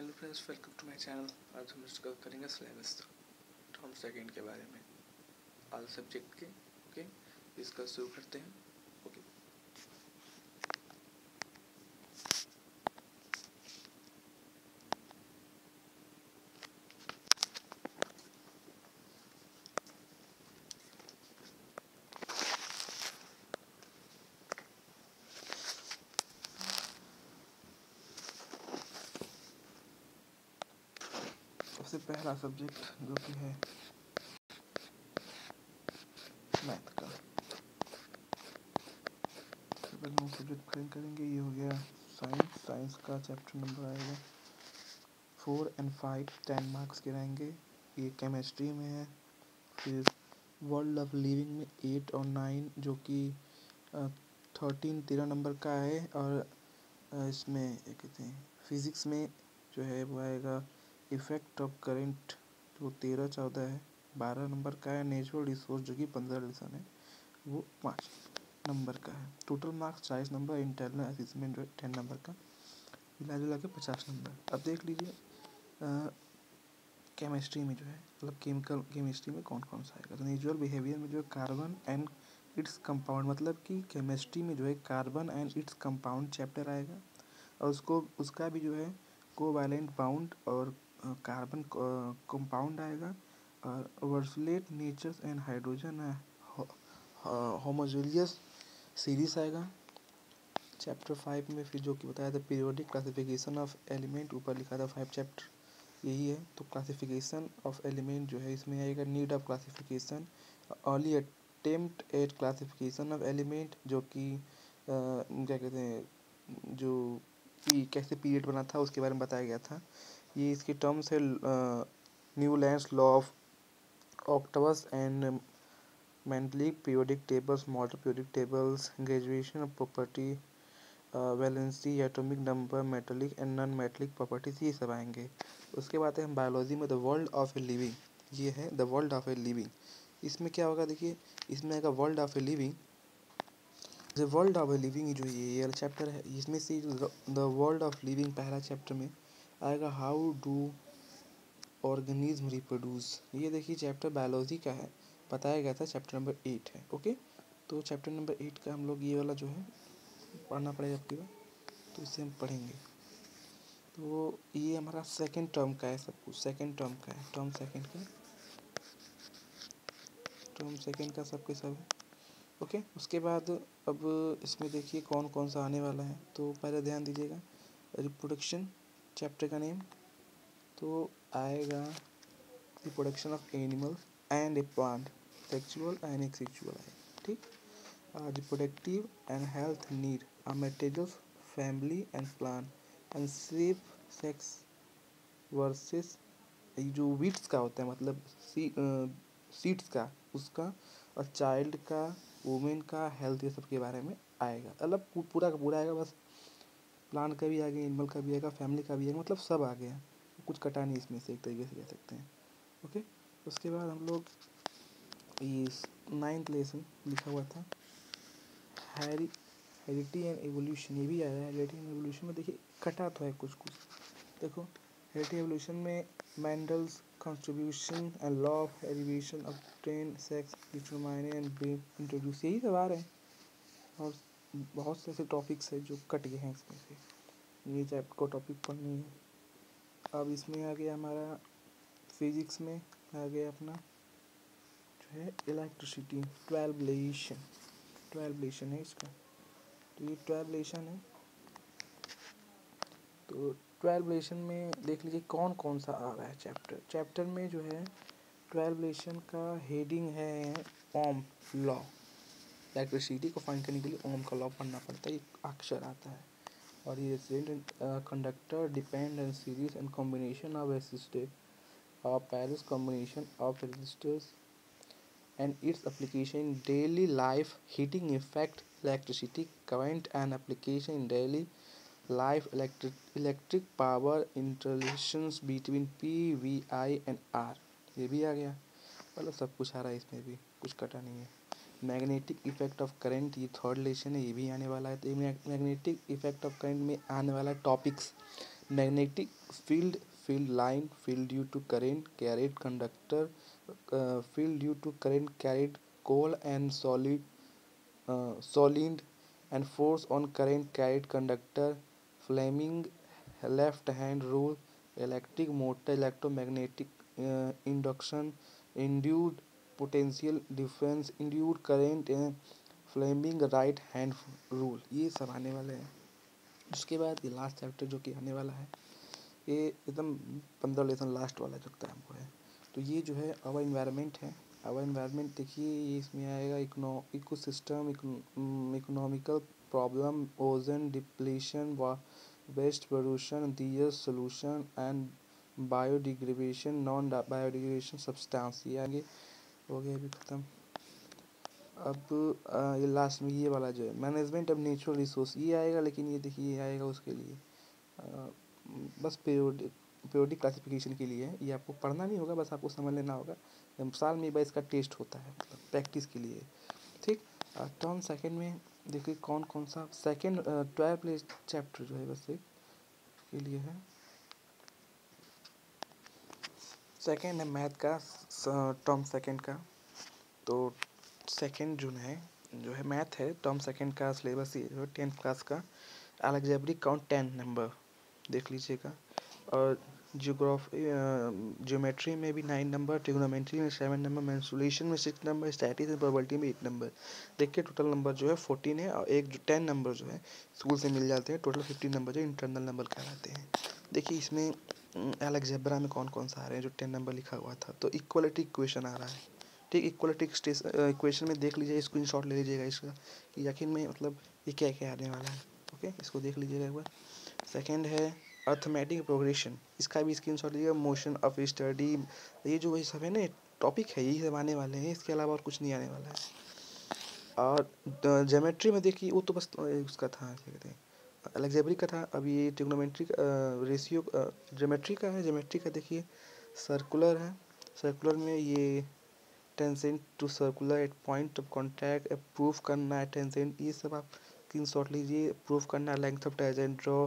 Hello friends, welcome to my channel. आज हम discuss करेंगे सिलेबस टर्म सेकंड के बारे में, ऑल सब्जेक्ट के। ओके, इसका शुरू करते हैं। ओके, सबसे पहला सब्जेक्ट जो कि है मैथ का, पहले सब्जेक्ट खत्म करेंगे। ये हो गया साइंस। साइंस का चैप्टर नंबर आएगा 4 और 5, 10 मार्क्स के रहेंगे। ये केमिस्ट्री में है। फिर वर्ल्ड ऑफ लिविंग में 8 और 9 जो कि 13 नंबर का है। और इसमें कहते हैं फिज़िक्स में जो है वो आएगा इफ़ेक्ट ऑफ करंट, जो 13-14 है, 12 नंबर का है। नेचुरल रिसोर्स जो कि 15 लेसन है, वो 5 नंबर का है। Total marks 40 number. Internal assessment जो है 10 नंबर का, मिला जुला के 50 नंबर। अब देख लीजिए केमिस्ट्री में जो है, मतलब केमिस्ट्री में कौन कौन सा आएगा। तो नेचुरल बिहेवियर में जो है कार्बन एंड इट्स कंपाउंड, मतलब कि केमिस्ट्री में जो है carbon and its compound chapter आएगा। और उसका भी जो है कोवैलेंट बाउंड और कार्बन कंपाउंड आएगा। और versatile natures and hydrogen homogeneous series आएगा चैप्टर 5 में। फिर जो कि बताया था पीरियोडिक क्लासिफिकेशन ऑफ एलिमेंट, ऊपर लिखा था 5 चैप्टर यही है। तो क्लासिफिकेशन ऑफ एलिमेंट जो है इसमें आएगा need of classification, early attempt at classification of element, जो कि क्या कहते हैं, जो कि कैसे पीरियड बना था उसके बारे में बताया गया था। ये इसके टर्म्स है Newlands law of octaves and Mendeleev periodic tables, model periodic tables, graduation of property, valency, atomic number, metallic and non metallic properties, ये सब आएंगे। उसके बाद है हम बायोलॉजी में the world of a living. ये है the world of a living. इसमें क्या होगा देखिए, इसमें आएगा world of a living. The world of a living जो ये चैप्टर है, इसमें से द वर्ल्ड ऑफ लिविंग पहला चैप्टर में आएगा हाउ डू ऑर्गेनिज्म रिप्रोड्यूस। ये देखिए चैप्टर बायोलॉजी का है, बताया गया था चैप्टर नंबर 8 है। ओके, तो चैप्टर नंबर 8 का हम लोग ये वाला जो है पढ़ना पड़ेगा आपके बार, तो इसे हम पढ़ेंगे। तो ये हमारा सेकंड टर्म का है, सब कुछ सेकंड टर्म का है। टर्म सेकंड का सब के सब है। ओके, उसके बाद अब इसमें देखिए कौन कौन सा आने वाला है। तो पहले ध्यान दीजिएगा, रिप्रोडक्शन चैप्टर का नेम तो आएगा reproduction of animal and a plant, sexual and asexual है, ठीक। Reproductive and health need are materials family and plant and safe sex versus जो वीट्स का होता है, मतलब सीड्स का, उसका, और चाइल्ड का, वुमेन का हेल्थ, ये सब के बारे में आएगा। मतलब पूरा का पूरा आएगा, बस प्लांट का भी आ गया, एनिमल का भी आएगा, फैमिली का भी आएगा, मतलब सब आ गया, कुछ कटा नहीं इसमें से, एक तरीके से कह सकते हैं। ओके, उसके बाद हम लोग ये 9th लेसन लिखा हुआ था हेरिडिटी एंड एवोल्यूशन, ये भी आया है। हेरिडिटी एंड एवोल्यूशन में देखिए कटा तो है कुछ कुछ। देखो हेरिडिटी एवोल्यूशन में Mendel's contribution and law of elevation of train sex determine and brain introduce, यही सब आ रहे हैं। और बहुत से ऐसे टॉपिक्स है जो कट गए हैं इसमें से, ये चैप्टर को टॉपिक पढ़नी है। अब इसमें आ गया हमारा फिजिक्स में आ गया अपना जो है इलेक्ट्रिसिटी, 12 लेशन है इसका। तो ये 12 लेशन है। तो 12 लेशन में देख लीजिए कौन कौन सा आ रहा है चैप्टर में जो है 12 लेशन का हेडिंग है ओम लॉ। इलेक्ट्रिसिटी को फाइंड करने के लिए ओम का लॉ पढ़ना पड़ता है, एक अक्षर आता है। और ये conductor depend and series and combination of resistor और parallel combination of resistors and its application in daily life, heating effect, electricity current and application in daily life, electric power interrelations between P, V, I and R, ये भी आ गया। मतलब सब कुछ आ रहा है, इसमें भी कुछ कटा नहीं है। मैग्नेटिक इफेक्ट ऑफ करंट, ये 3rd लेसन है, ये भी आने वाला है। तो मैग्नेटिक इफेक्ट ऑफ करंट में आने वाला topics magnetic field, field line, field due to current carried conductor, field due to current carried coal and solid and force on current carried conductor, Fleming left hand rule, electric motor, electromagnetic induction, induced potential difference, induced current, Fleming right hand rule, ये सब आने वाले हैं। उसके बाद ये last chapter जो कि आने वाला है, ये एकदम 15 लेसन लास्ट वाला जो टाइम को है। तो ये जो है आवर इन्वायरमेंट है। आवर इन्वायरमेंट देखिए, ये इसमें आएगा ecosystem, economical problem, ozone depletion, waste pollution, their solution and biodegradation, non biodegradation substance, ये आगे हो गया अभी ख़त्म। अब ये लास्ट में ये वाला जो है मैनेजमेंट ऑफ नेचुरल रिसोर्स, ये आएगा, लेकिन ये देखिए ये आएगा उसके लिए बस पीरियोडिक क्लासिफिकेशन के लिए है। ये आपको पढ़ना नहीं होगा, बस आपको समझ लेना होगा। साल में एक बार इसका टेस्ट होता है, मतलब प्रैक्टिस के लिए, ठीक। टर्म सेकंड में देखिए कौन कौन सा सेकंड 12 चैप्टर जो है बस एक के लिए है। सेकंड है मैथ का, टर्म सेकंड का। तो सेकंड जो है मैथ है, टर्म सेकंड का सिलेबस ये जो 10th क्लास का, अलजेब्रिक काउंट 10 नंबर देख लीजिएगा, और ज्योमेट्री में भी 9 नंबर, ट्रिग्नोमेट्री में 7 नंबर, मेंसुरेशन में 6 नंबर, स्टैटिस्टिक्स एंड प्रोबेबिलिटी में 8 नंबर। देखिए टोटल नंबर जो है 14 है, और एक जो 10 नंबर जो है स्कूल से मिल जाते हैं। टोटल 15 नंबर जो इंटरनल नंबर कहलाते हैं। देखिए इसमें अलजेब्रा में कौन कौन सा आ रहे हैं जो 10 नंबर लिखा हुआ था। तो इक्वलिटी इक्वेशन आ रहा है, ठीक। इक्वलिटी इक्वेशन में देख लीजिए, स्क्रीनशॉट ले लीजिएगा इसका कि आखिर में मतलब ये क्या क्या आने वाला है। ओके, इसको देख लीजिएगा एक बार। सेकेंड है अर्थमेटिक प्रोग्रेशन, इसका भी स्क्रीनशॉट लीजिएगा। मोशन ऑफ स्टडी, ये जो वही सब है ना टॉपिक है, यही सब आने वाले हैं, इसके अलावा और कुछ नहीं आने वाला है। और ज्योमेट्री में देखिए वो तो बस उसका था, क्या कहते हैं, अलजेब्रिक का था। अब ये ट्रिग्नोमेट्री रेशियो ज्योमेट्री का है। ज्योमेट्री का देखिए सर्कुलर है, सर्कुलर में ये tangent to circular at point of contact, proof करना है टेंजेंट, ये सब आप स्क्रीनशॉट लीजिए। प्रूफ करना है लेंथ ऑफ टेंजेंट, ड्रॉ,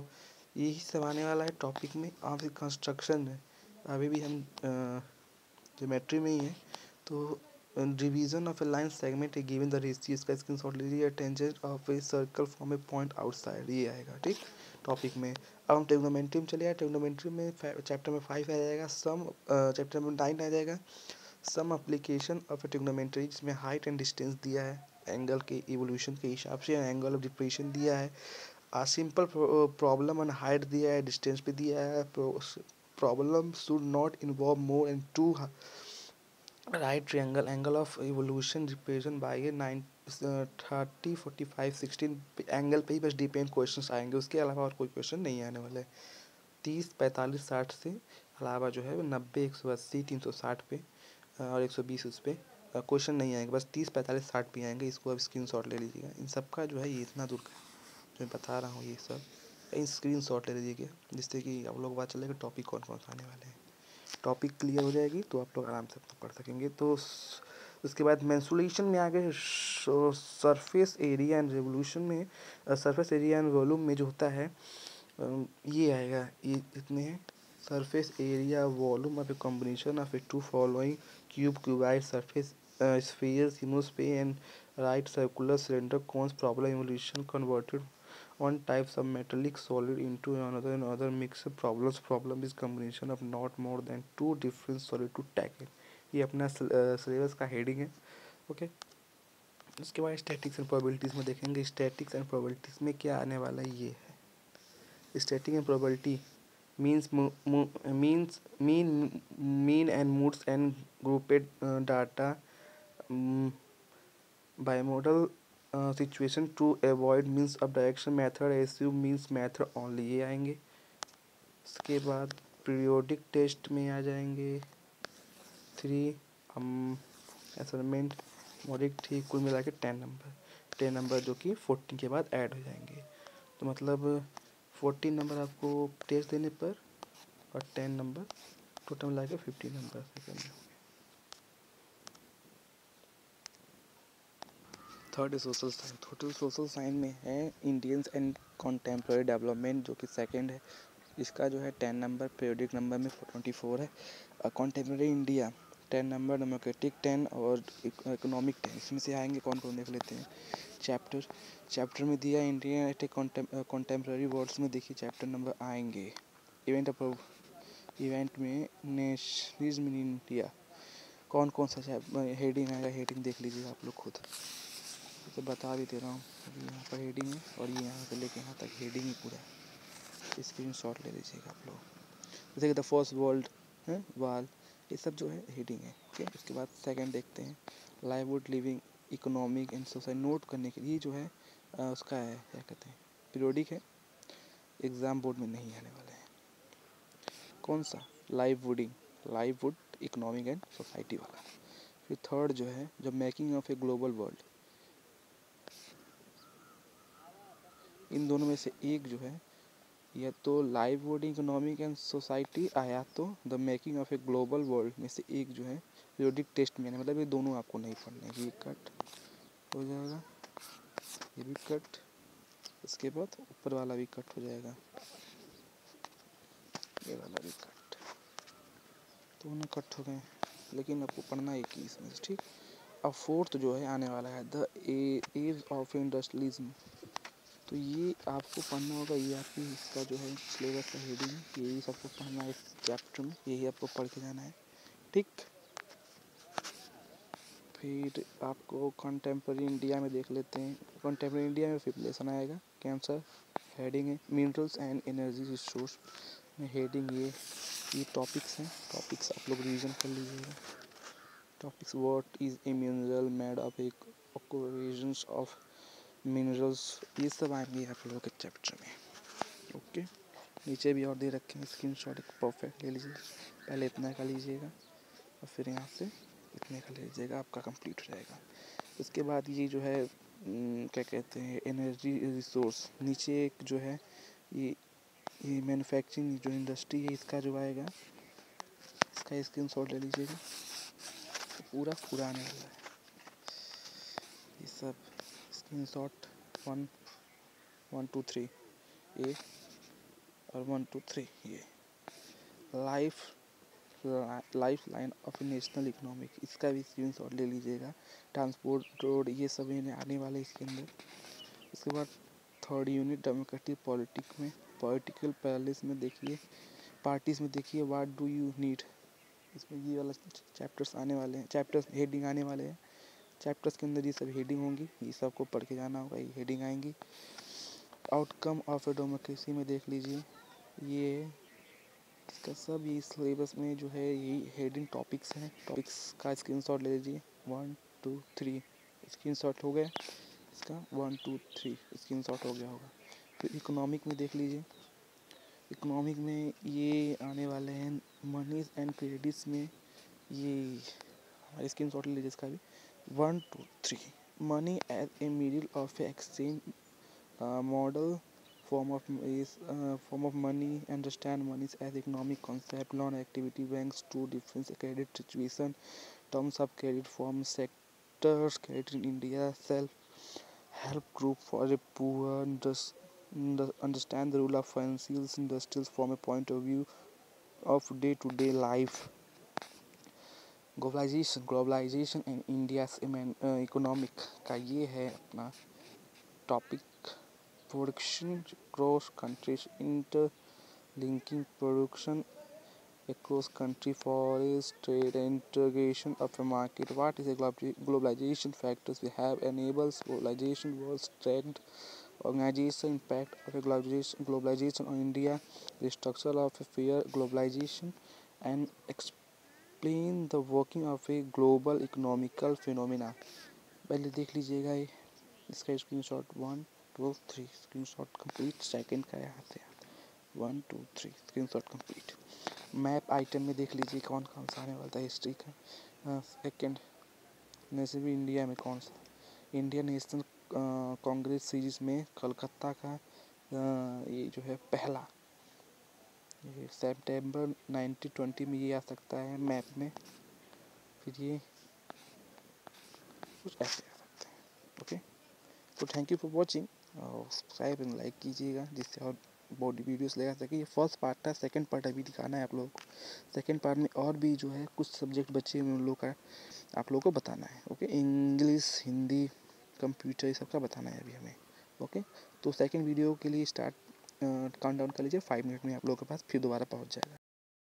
यही सब आने वाला है टॉपिक में। और फिर कंस्ट्रक्शन है, अभी भी हम ज्योमेट्री में ही है। तो division of A line segment A given the ratio, इसका स्क्रीनशॉट लीजिए। Tangent of a circle from A point outside, ये आएगा, ठीक, टॉपिक में। अब हम ट्रिग्नोमेट्री में चले जाए। ट्रिग्नोमेट्री में चैप्टर में 5 आ जाएगा, सम चैप्टर में 9 आ जाएगा, some application of a trigonometry, जिसमें हाइट एंड डिस्टेंस दिया है, एंगल के इवोल्यूशन के हिसाब से एंगल ऑफ डिप्रेशन दिया है, सिंपल प्रॉब्लम ऑन हाइट दिया है, डिस्टेंस पे दिया है, problem should not involve more and two right triangle, angle of evolution represent by a 30 45 16 angle पे ही बस डिपेंड क्वेश्चंस आएंगे, उसके अलावा और कोई क्वेश्चन नहीं आने वाले। 30 45 60 से अलावा जो है 90 180 360 पे और 120 उस पर क्वेश्चन नहीं आएंगे, बस 30 45 60 पे आएंगे। इसको अब स्क्रीनशॉट ले लीजिएगा। इन सब का जो है ये इतना दूर का जो मैं बता रहा हूँ, ये सब स्क्रीनशॉट ले लीजिएगा, जिससे कि आप लोग बात चलेगा टॉपिक कौन कौन सा आने वाले हैं। टॉपिक क्लियर हो जाएगी तो आप लोग आराम से अपना पढ़ सकेंगे। तो उसके बाद मेंसुरेशन में आगे सरफेस एरिया एंड रेवोल्यूशन में, सरफेस एरिया एंड वॉल्यूम में जो होता है ये आएगा, ये इतने हैं। Surface area volume of a combination of a two following cube, cuboid, surface sphere, hemisphere and right circular cylinder cones, problem evolution converted one types of metallic solid into another and other mixed problems. Problem is combination of not more than two different solid to tackle. ये अपना syllabus का heading है, okay. उसके बाद statics and probabilities में देखेंगे। Statics and probabilities में क्या आने वाला है, ये है static and probability means mean and modes and grouped data, bimodal situation to avoid means of direction method, assume means method only, ये आएंगे। उसके बाद पीरियोडिक टेस्ट में आ जाएंगे 3 असाइनमेंट मॉडिक, ठीक, कुल मिला के 10 नंबर जो कि 14 के बाद ऐड हो जाएंगे। तो मतलब 14 नंबर आपको टेस्ट देने पर और 10 नंबर टोटल मिला के 15 नंबर सेकेंड में। Third social science. Social science में है इंडियंस एंड कॉन्टेम्प्रेरी डेवलपमेंट जो कि सेकंड है। इसका जो है 10 नंबर पीरियोडिक नंबर में 24 है। कॉन्टेम्प्रेरी इंडिया 10 नंबर, डेमोक्रेटिक 10 और इकोनॉमिक 10। इसमें से आएंगे कौन कौन देख लेते हैं। चैप्टर में दिया इंडिया एट कॉन्टेम्प्रेरी वर्ड्स में देखिए चैप्टर नंबर आएंगे। इवेंट में नेशनलिज्म इन इंडिया कौन कौन सा हेडिंग आएगा, हेडिंग देख लीजिए आप लोग खुद, तो बता भी दे रहा हूँ। अभी यहाँ पर हेडिंग है और ये यहाँ से लेके यहाँ तक हेडिंग ही पूरा है, स्क्रीन शॉट ले लीजिएगा आप लोग। जैसे कि द फर्स्ट वर्ल्ड है वाल, ये सब जो है हेडिंग है। ओके, उसके बाद सेकंड देखते हैं livelihood living economic and society. Note करने के लिए जो है उसका है क्या कहते हैं, पीरियोडिक है, एग्ज़ाम बोर्ड में नहीं आने वाले हैं। कौन सा, लाइवलीहुड इकोनॉमिक एंड सोसाइटी वाला। फिर थर्ड जो है the making of a global world, इन दोनों में से एक जो है या तो लाइवलीहुड इकोनॉमिक एंड सोसाइटी आया तो the making of a global world में से एक जो है पीरियोडिक टेस्ट में, मतलब ये दोनों आपको नहीं पढ़ने, ये कट हो जाएगा, ये भी कट, इसके बाद ऊपर वाला भी कट हो जाएगा, ये वाला भी कट, दोनों कट हो गए, लेकिन आपको पढ़ना एक ही इसमें से, ठीक। अब फोर्थ जो है आने वाला है द एज ऑफ इंडस्ट्रियलिज्म, तो ये आपको पढ़ना होगा, ये आपकी इसका जो है सिलेबस का हेडिंग, यही सबको पढ़ना है इस चैप्टर में, यही आपको पढ़ के जाना है, ठीक। फिर आपको कंटेम्प्रेरी इंडिया में देख लेते हैं। कंटेम्प्रेरी इंडिया में फिफ्थ लेसन आएगा, कैंसर, हेडिंग है मिनरल्स एंड एनर्जी रिसोर्स में, हेडिंग ये टॉपिक्स हैं, टॉपिक्स आप लोग रिवीजन कर लीजिएगा। Topics what is a mineral made of A occupations of minerals, ये सब आएंगे आप लोगों के चैप्टर में। ओके, नीचे भी और दे रखे हैं, स्क्रीनशॉट एक परफेक्ट ले लीजिए, पहले इतना का लीजिएगा और फिर यहाँ से इतने का ले लीजिएगा, आपका कंप्लीट हो जाएगा। उसके बाद ये जो है क्या कहते हैं एनर्जी रिसोर्स, नीचे एक जो है ये मैन्युफैक्चरिंग जो इंडस्ट्री है इसका जो आएगा, इसका स्क्रीनशॉट ले लीजिएगा, पूरा आने वाला है ये सब। स्क्रीनशॉट 1 2 3 ये और 1 2 3 ये life line of national economic, इसका भी स्क्रीनशॉट ले लीजिएगा। ट्रांसपोर्ट रोड ये सब इन्हें आने वाले इसके अंदर। इसके बाद third unit democratic political palace में देखिए, पार्टीज में देखिए व्हाट डू यू नीड, इसमें ये वाला चैप्टर्स आने वाले हैं, चैप्टर्स हेडिंग आने वाले हैं, चैप्टर्स के अंदर ये सब हेडिंग होंगी, ये सबको पढ़ के जाना होगा, ये हेडिंग आएंगी। आउटकम ऑफ ए डेमोक्रेसी में देख लीजिए, ये इसका सब ये सिलेबस में जो है यही हेडिंग टॉपिक्स हैं, टॉपिक्स का स्क्रीनशॉट ले लीजिए। 1 2 3 स्क्रीनशॉट हो गया इसका, 1 2 3 स्क्रीनशॉट हो गया होगा। फिर इकोनॉमिक में देख लीजिए, इकोनॉमिक में ये आने वाले हैं मनीज एंड क्रेडिट्स में, ये स्क्रीनशॉट ले लीजिए इसका भी। 1 2 3 money as a middle of exchange model form of money, understand money as economic concept, loan activity, banks to different credit situation, terms of credit form, sectors, credit in India, self help group for the poor, understand the rule of financial industries from a point of view of day to day life, globalization and India's economic का ये है अपना topic. Production across countries, interlinking production across country, forest trade, and integration of a market. What is a globalization factors we have enables globalization, world trade organization, impact of a globalization on India, the structure of a fair globalization, and explain the working of a global economical phenomena। पहले देख लीजिएगा ये, इसका screenshot 1 2 3 screenshot complete, second का यहाँ से 1 2 3 screenshot complete. Map item में देख लीजिए कौन कौन सा आने वाला है हिस्ट्री का। सेकंड नेशनल इंडिया में कौन सा, इंडियन नेशनल कांग्रेस सीरीज में कलकत्ता का ये जो है पहला, ये सितंबर 1920 में ये आ सकता है मैप में, फिर ये कुछ ऐसे आ सकते हैं। ओके, तो थैंक यू फॉर वॉचिंग, और सब्सक्राइब एंड लाइक कीजिएगा जिससे और बॉडी वीडियोस लगा सके। ये फर्स्ट पार्ट था, सेकंड पार्ट अभी दिखाना है आप लोगों को। सेकंड पार्ट में और भी जो है कुछ सब्जेक्ट बचे हुए उन लोगों का आप लोगों को बताना है। ओके, इंग्लिश, हिंदी, कंप्यूटर, ये सब का बताना है अभी हमें। ओके, तो सेकंड वीडियो के लिए स्टार्ट काउंट डाउन कर लीजिए, 5 मिनट में आप लोगों के पास फिर दोबारा पहुंच जाएगा।